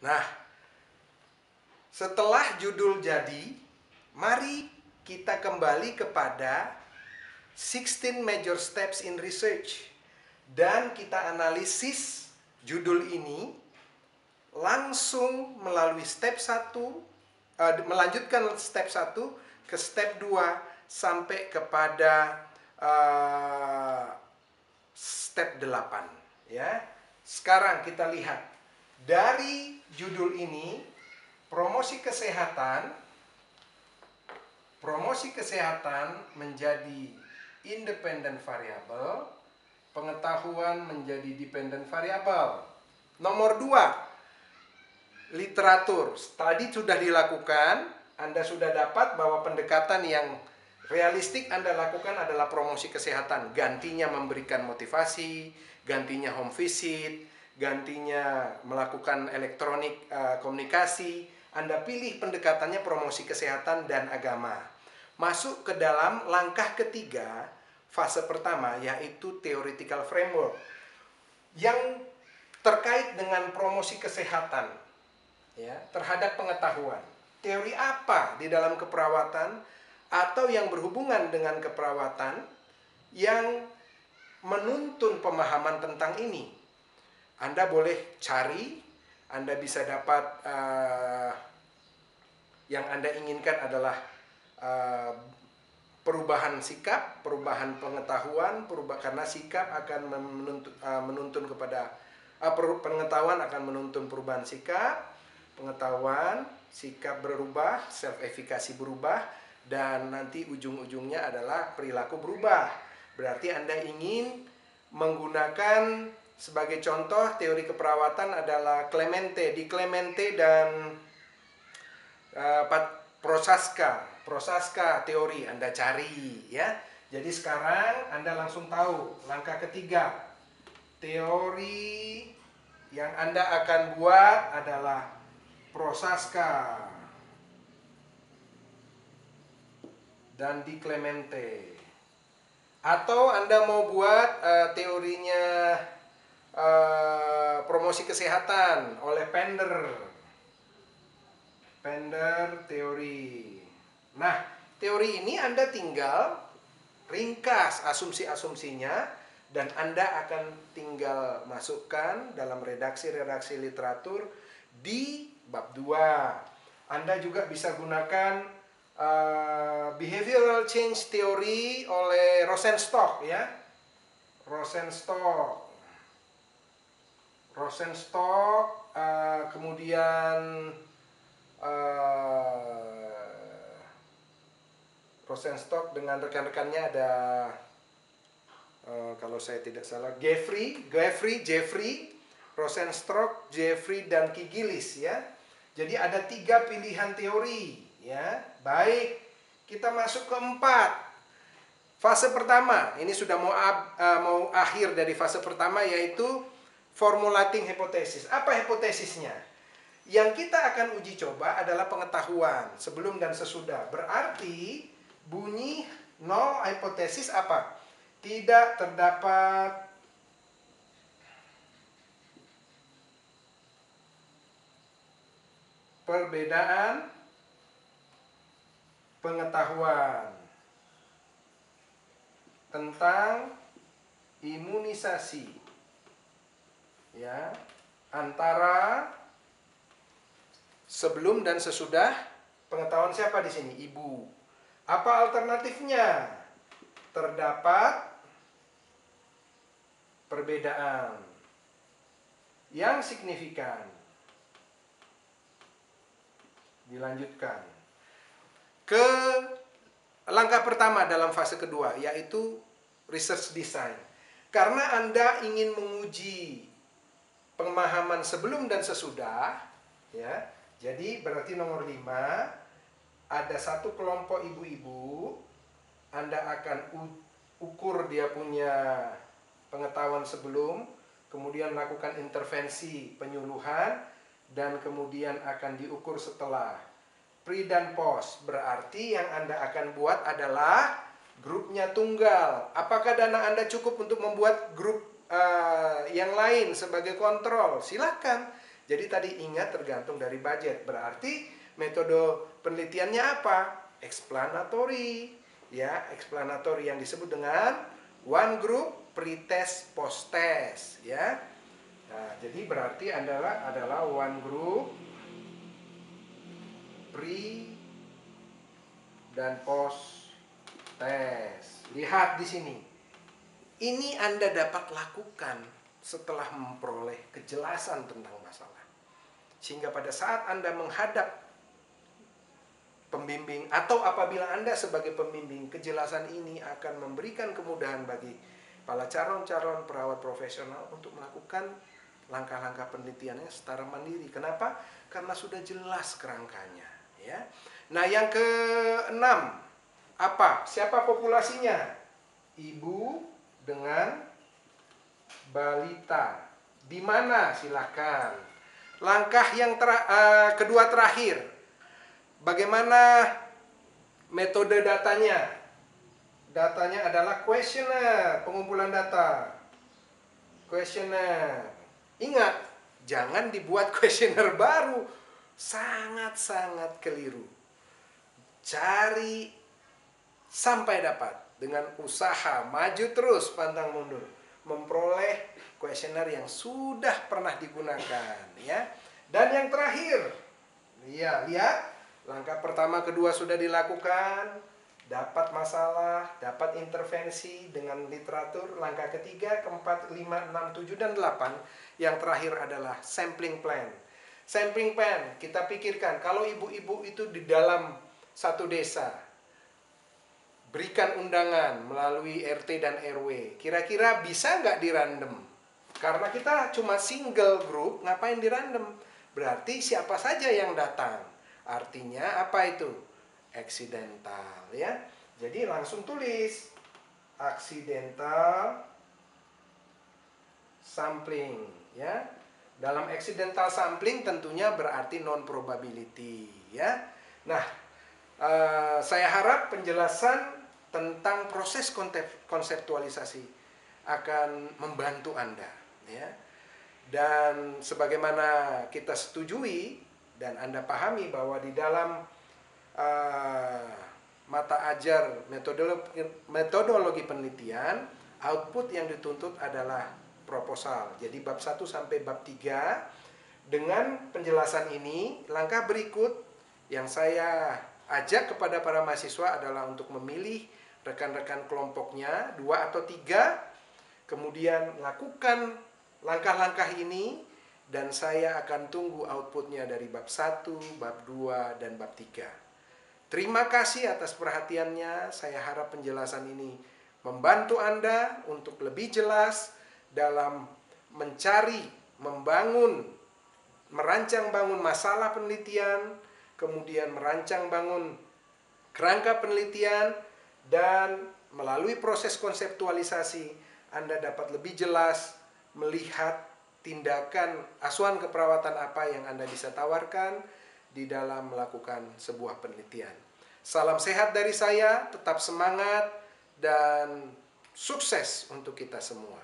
Nah, setelah judul jadi, mari kita kembali kepada 16 major steps in research. Dan kita analisis judul ini langsung melalui step 1, melanjutkan step 1 ke step 2 sampai kepada step 8 ya. Sekarang kita lihat dari judul ini, promosi kesehatan menjadi independent variable, pengetahuan menjadi dependent variable. Nomor 2, literatur. Tadi sudah dilakukan, Anda sudah dapat bahwa pendekatan yang realistik Anda lakukan adalah promosi kesehatan. Gantinya memberikan motivasi, gantinya home visit, gantinya melakukan elektronik komunikasi. Anda pilih pendekatannya promosi kesehatan dan agama. Masuk ke dalam langkah ketiga, fase pertama, yaitu theoretical framework yang terkait dengan promosi kesehatan ya, terhadap pengetahuan. Teori apa di dalam keperawatan atau yang berhubungan dengan keperawatan yang menuntun pemahaman tentang ini. Anda boleh cari, Anda bisa dapat yang Anda inginkan adalah perubahan sikap, perubahan pengetahuan, karena sikap akan menuntun kepada pengetahuan akan menuntun perubahan sikap, pengetahuan, sikap berubah, self-efikasi berubah, dan nanti ujung-ujungnya adalah perilaku berubah. Berarti Anda ingin menggunakan sebagai contoh teori keperawatan adalah Clemente. Di Clemente dan Prochaska teori Anda cari ya. Jadi sekarang Anda langsung tahu langkah ketiga. Teori yang Anda akan buat adalah Prochaska dan di Clemente. Atau Anda mau buat teorinya promosi kesehatan oleh Pender teori. Nah, teori ini Anda tinggal ringkas asumsi-asumsinya dan Anda akan tinggal masukkan dalam redaksi-redaksi literatur di bab 2. Anda juga bisa gunakan behavioral change theory oleh Rosenstock ya. Rosenstock, kemudian Rosenstock dengan rekan-rekannya ada kalau saya tidak salah Jeffrey, Rosenstock, Jeffrey dan Kigilis ya. Jadi ada 3 pilihan teori ya. Baik, kita masuk ke 4. Fase pertama, ini sudah mau akhir dari fase pertama, yaitu formulating hypothesis. Apa hipotesisnya? Yang kita akan uji coba adalah pengetahuan sebelum dan sesudah. Berarti bunyi null hipotesis apa? Tidak terdapat perbedaan pengetahuan tentang imunisasi ya, antara sebelum dan sesudah pengetahuan siapa di sini? Ibu. Apa alternatifnya? Terdapat perbedaan yang signifikan. Dilanjutkan ke langkah pertama dalam fase kedua, yaitu research design. Karena Anda ingin menguji pemahaman sebelum dan sesudah ya. Jadi berarti nomor 5, ada satu kelompok ibu-ibu, Anda akan ukur dia punya pengetahuan sebelum, kemudian lakukan intervensi penyuluhan, dan kemudian akan diukur setelah. Pre dan post, berarti yang Anda akan buat adalah grupnya tunggal. Apakah dana Anda cukup untuk membuat grup yang lain sebagai kontrol? Silakan. Jadi tadi ingat tergantung dari budget. Berarti metode penelitiannya apa? Explanatory. Ya, explanatory yang disebut dengan one group, pre-test, post-test. Ya. Nah, jadi berarti adalah one group, pre dan post test. Lihat di sini. Ini Anda dapat lakukan setelah memperoleh kejelasan tentang masalah. Sehingga pada saat Anda menghadap pembimbing atau apabila Anda sebagai pembimbing, kejelasan ini akan memberikan kemudahan bagi para calon-calon perawat profesional untuk melakukan langkah-langkah penelitiannya secara mandiri. Kenapa? Karena sudah jelas kerangkanya. Ya. Nah, yang keenam, apa? Siapa populasinya? Ibu dengan balita. Di mana? Silakan. Langkah yang kedua terakhir. Bagaimana metode datanya? Datanya adalah kuesioner, pengumpulan data. Kuesioner. Ingat, jangan dibuat kuesioner baru. Sangat-sangat keliru. Cari sampai dapat dengan usaha, maju terus pantang mundur, memperoleh kuesioner yang sudah pernah digunakan, ya. Dan yang terakhir, ya, lihat, langkah pertama, kedua sudah dilakukan, dapat masalah, dapat intervensi dengan literatur. Langkah ketiga, keempat, 5, 6, 7, dan 8. Yang terakhir adalah sampling plan. Sampling plan, kita pikirkan, kalau ibu-ibu itu di dalam satu desa, berikan undangan melalui RT dan RW, kira-kira bisa nggak dirandom? Karena kita cuma single group, ngapain dirandom? Berarti siapa saja yang datang. Artinya apa itu? Accidental, ya. Jadi langsung tulis accidental sampling, ya. Dalam accidental sampling tentunya berarti non probability, ya. Nah, saya harap penjelasan tentang proses konseptualisasi akan membantu Anda, ya. Dan sebagaimana kita setujui dan Anda pahami bahwa di dalam mata ajar metodologi penelitian, output yang dituntut adalah proposal. Jadi bab 1 sampai bab 3. Dengan penjelasan ini, langkah berikut yang saya ajak kepada para mahasiswa adalah untuk memilih rekan-rekan kelompoknya 2 atau 3, kemudian lakukan langkah-langkah ini, dan saya akan tunggu outputnya dari bab 1, bab 2, dan bab 3. Terima kasih atas perhatiannya. Saya harap penjelasan ini membantu Anda untuk lebih jelas dalam mencari, membangun, merancang bangun masalah penelitian, kemudian merancang bangun kerangka penelitian, dan melalui proses konseptualisasi Anda dapat lebih jelas melihat tindakan asuhan keperawatan apa yang Anda bisa tawarkan di dalam melakukan sebuah penelitian. Salam sehat dari saya, tetap semangat dan sukses untuk kita semua.